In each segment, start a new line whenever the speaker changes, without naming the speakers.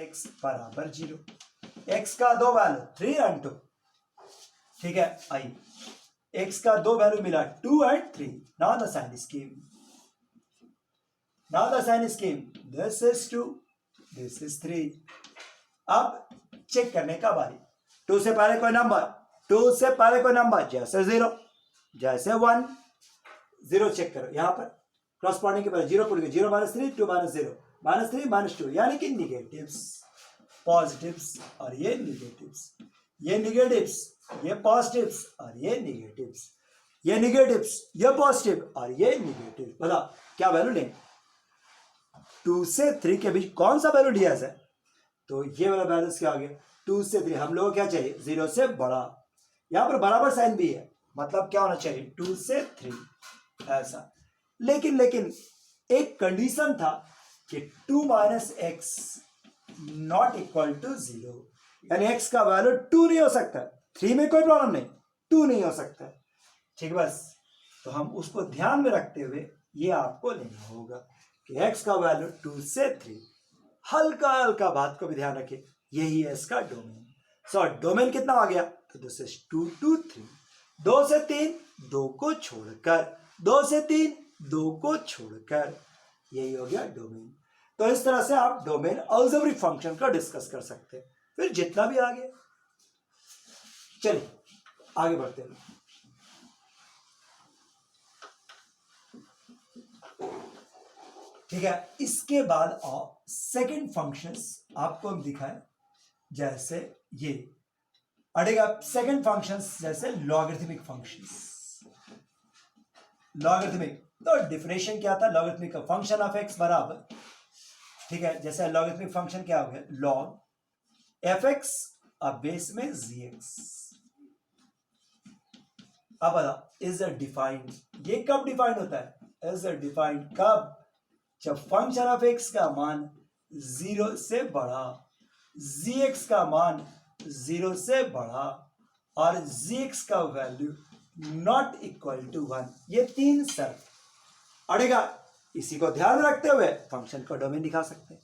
x बराबर 0। x का दो वैल्यू 3 एंड 2, ठीक है। आई x का दो वैल्यू मिला 2 and 3। Now the sign scheme, now the sign scheme, this is 2, this is 3। अब चेक करने का बारी, 2 से पहले कोई नंबर, 2 से पहले कोई नंबर, जैसे 0, जैसे 1, 0 चेक करो यहाँ पर क्रॉसपॉन्डिंग के पहले 0 पुट गए, 0 माइनस 3, 2 माइनस 0, माइनस 3 माइनस 2, यानी कि निगेटिव्स पॉजिटिव्स और ये निगेटिव्स, ये निगेटिव्स ये पॉजिटिव्स और ये निगेटिव्स, ये निगेटिव्स ये पॉजिटिव और ये निगेटिव। बताओ क्या वैल्यू लेंगे? 2 से 3 के बीच कौन सा वैल्यू लिया है? तो ये वाला वैल्यू क्या आ गया? 2 से 3। हम लोगों को क्या चाहिए? 0 से बड़ा। यहां पर बराबर साइन भी है, मतलब क्या होना चाहिए? 2 से 3 ऐसा। लेकिन एक कंडीशन था कि 2 minus x not equal to 0, यानी x का वैल्यू 2 नहीं हो सकता। 3 में कोई प्रॉब्लम नहीं, 2 नहीं हो सकता, ठीक। बस तो हम उसको ध्यान में रखते हुए ये आपको लेना होगा कि x का वैल्यू 2 से 3। हल्का हल्का बात को भी ध्यान रखिए, यही है इसका डोमेन। सो डोमेन कितना आ गया? तो दिस इज 2 to 3, 2 से 3, 2 को छोड़कर, 2 से 3, 2 को छोड़कर, यही हो गया डोमेन। तो इस तरह से आप डोमेन अलजेब्रिक फंक्शन का डिस्कस कर सकते हैं, फिर जितना भी आगे। चलिए आगे बढ़ते हैं। ठीक है, इसके बाद सेकंड फंक्शंस आपको हम दिखाएं, जैसे ये अड़ेगा सेकंड फंक्शंस, जैसे लॉगरिथमिक फंक्शंस। लॉगरिथमिक तो डेफिनेशन क्या था? लॉगरिथमिक का फंक्शन ऑफ एक्स बराबर, ठीक है, जैसे लॉगरिथमिक फंक्शन क्या हो गया? लॉग एफ एक्स अब बेस में जी एक्स। अब बता इज डिफाइंड, ये कब डिफाइंड होता है? इज डिफाइंड कब? जब फंक्शन ऑफ एक्स का मान 0 से बड़ा, जी एक्स का मान 0 से बड़ा और जी एक्स का वैल्यू नॉट इक्वल टू 1, ये 3 शर्त अड़ेगा। इसी को ध्यान रखते हुए फंक्शन को डोमेन दिखा सकते हैं।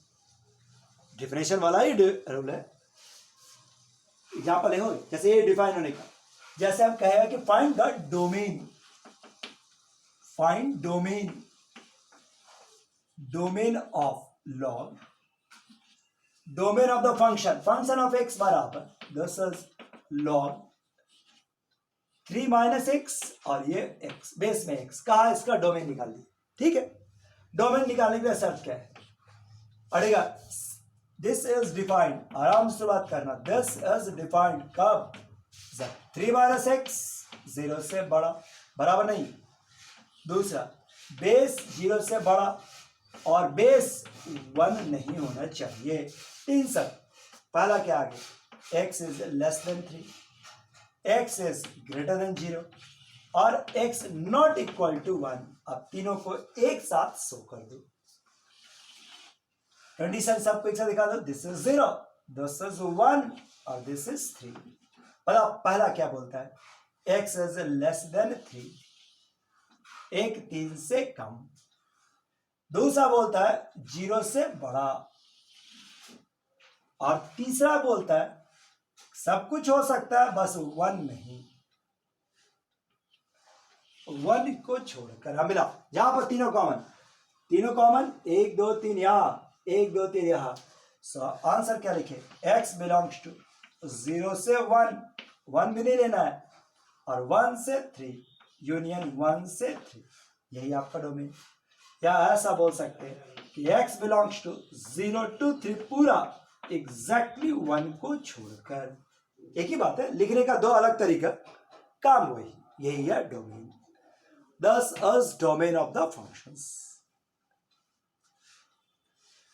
डिफिनेशन वाला ही रूल है। एग्जाम्पल हो जैसे ये डिफाइन होने का, जैसे हम कहेगा कि find the domain, find domain, domain of log, domain of the function, function of x बराबर this is log 3 minus x और ये एक्स बेस में एक्स। कहा इसका डोमेन निकाल दिया, ठीक है। डोमेन निकालने के लिए शर्त क्या है? अड़ेगा दिस इज डिफाइंड, आराम से बात करना, दिस इज डिफाइंड कब? जब 3 माइनस एक्स 0 से बड़ा, बराबर नहीं। दूसरा बेस 0 से बड़ा और बेस 1 नहीं होना चाहिए। 3 शर्त। पहला क्या आ गया? X is less than 3, x is greater than 0 और x नॉट इक्वल टू 1। अब तीनों को एक साथ शो कर दो, कंडीशन सबको एक साथ दिखा दो। दिस इज 0, दिस इज 1 और दिस इज 3। बताओ पहला क्या बोलता है? x इज लेस देन 3, एक 3 से कम। दूसरा बोलता है 0 से बड़ा और तीसरा बोलता है सब कुछ हो सकता है बस 1 नहीं, 1 को छोड़कर। हम मिला यहां पर तीनों कॉमन, तीनों कॉमन, 1 2 3 यहां, 1 2 3 यहां। सो आंसर क्या लिखे? x बिलोंग्स टू 0 से 1, 1 भी नहीं लेना है, और 1 से 3 यूनियन 1 से 3, यही आपका डोमेन। या ऐसा बोल सकते हैं कि x बिलोंग्स टू 0 to 3 पूरा एग्जैक्टली 1 को छोड़कर। एक ही बात है, लिखने का दो अलग तरीका, काम वही, यही है डोमेन। दस is domain of the functions,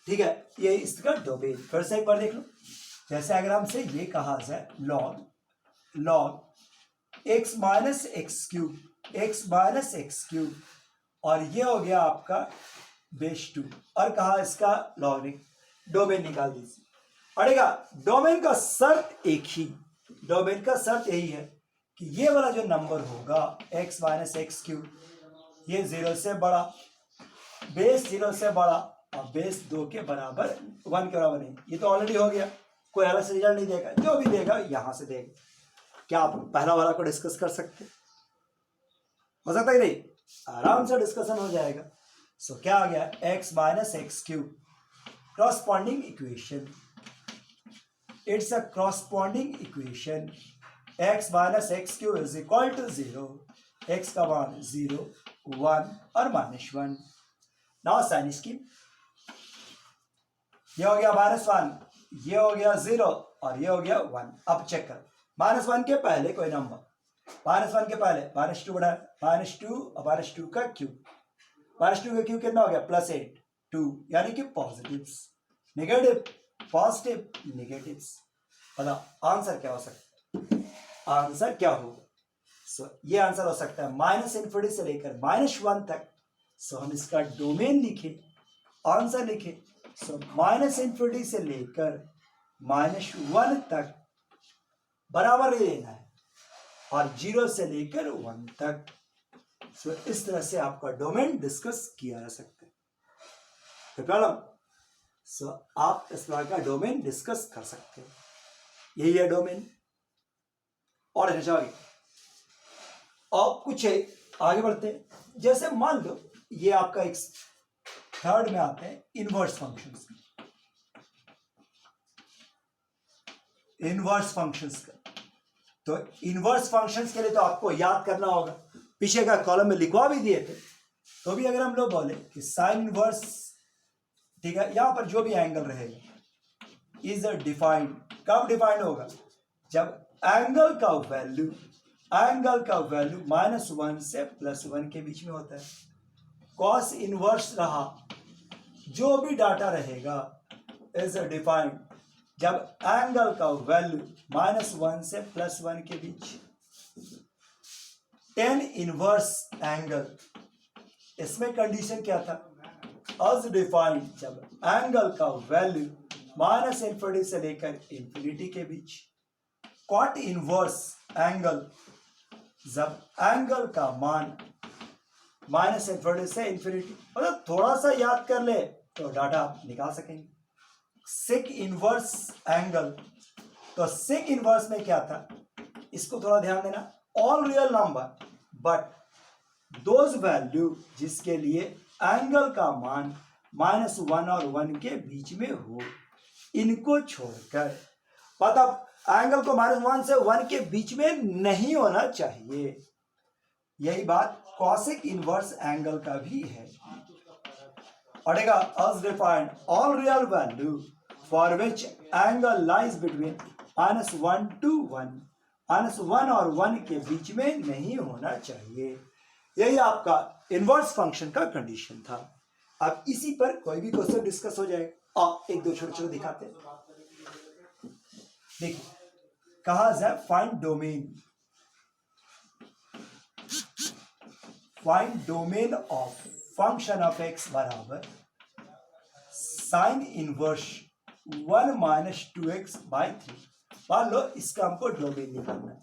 ठीक है, ये इसका डोमेन। फिर से एक बार देख लो, जैसे अगर हमसे ये कहा जाए log x minus x cube, x minus x cube, और ये हो गया आपका बेस 2, और कहा इसका लॉगरिथम, डोमेन निकाल दीजिए। अड़ेगा डोमेन का शर्त एक ही, डोमेन का शर्त यही है कि ये वाला जो नंबर होगा x माइनस एक्स क्यूब, ये 0 से बड़ा, बेस 0 से बड़ा और बेस 2 के बराबर 1 के बराबर नहीं, ये तो ऑलरेडी हो गया, कोई अलग से रिजल्ट नहीं देगा, जो भी देगा यहां से देगा। क्या आप पहला वाला को डिस्कस कर सकते हो सकता है नहीं, आराम से डिस्कशन हो जाएगा। सो क्या आ गया, x minus x cube corresponding equation. It's a corresponding equation. X minus x cube is equal to 0. X का मान 0, 1 और -1. Now sign scheme. ये हो गया -1, ये हो गया 0 और ये हो गया 1. अब चेक कर, -1 के पहले कोई नंबर, -1 के पहले -2 बढ़ा, -2 और -2 का क्यूब, -2 का क्यूब कितना हो गया, +8, 2 यानी कि पॉजिटिव्स, नेगेटिव, पॉजिटिव, नेगेटिव्स। बताओ आंसर क्या हो सकता है, आंसर क्या होगा। सो ये आंसर हो सकता है -∞ से लेकर -1 तक। सो हम इसका डोमेन लिखे, आंसर लिखे। सो -∞ से लेकर -1 तक बराबर ही लेना है और 0 से लेकर 1 तक। सो इस तरह से आपका डोमेन डिस्कस किया जा सकता है। तो प्रॉब्लम, सो आप इस प्रकार का डोमेन डिस्कस कर सकते हैं, यही है डोमेन। और जाओगे और कुछ है, आगे बढ़ते हैं। जैसे मान लो ये आपका एक थर्ड में आते हैं इनवर्स फंक्शंस, इनवर्स फंक्शंस का। तो इनवर्स फंक्शंस के लिए तो आपको याद करना होगा, पीछे का कॉलम में लिखवा भी दिए थे। तो भी अगर हम लोग बोले कि साइन इनवर्स, ठीक है, यहां पर जो भी एंगल रहेगा इज डिफाइंड, कब डिफाइंड होगा, जब एंगल का वैल्यू -1 से +1 के बीच में होता है। कॉस इनवर्स रहा, जो भी डाटा रहेगा इज डिफाइंड जब एंगल का वैल्यू -1 से +1 के बीच। टेन इनवर्स एंगल, इसमें कंडीशन क्या था, as डिफाइंड जब एंगल का वैल्यू -∞ से लेकर इंफिनिटी के बीच। कॉट इनवर्स एंगल, जब एंगल का मान -∞ से इंफिनिटी, मतलब थोड़ा सा याद कर ले तो डाटा आप निकाल सकेंगे। सेक इनवर्स एंगल, तो सेक इनवर्स में क्या था, इसको थोड़ा ध्यान देना, all real number but those value जिसके लिए एंगल का मान -1 और 1 के बीच में हो, इनको छोड़कर, मतलब एंगल को -1 से 1 के बीच में नहीं होना चाहिए। यही बात कॉसेक इनवर्स एंगल का भी है। पढ़ेगा as defined all real value for which angle lies between -1 to 1, -1 और 1 के बीच में नहीं होना चाहिए। यही आपका इनवर्स फंक्शन का कंडीशन था। अब इसी पर कोई भी क्वेश्चन डिस्कस हो जाएगा। और एक दो छोटे छोटे दिखाते हैं। देखिए कहा जाए find domain of function of x बराबर साइन इनवर्स 1 - 2x/3। मान लो इसका हमको डोमेन निकालना है।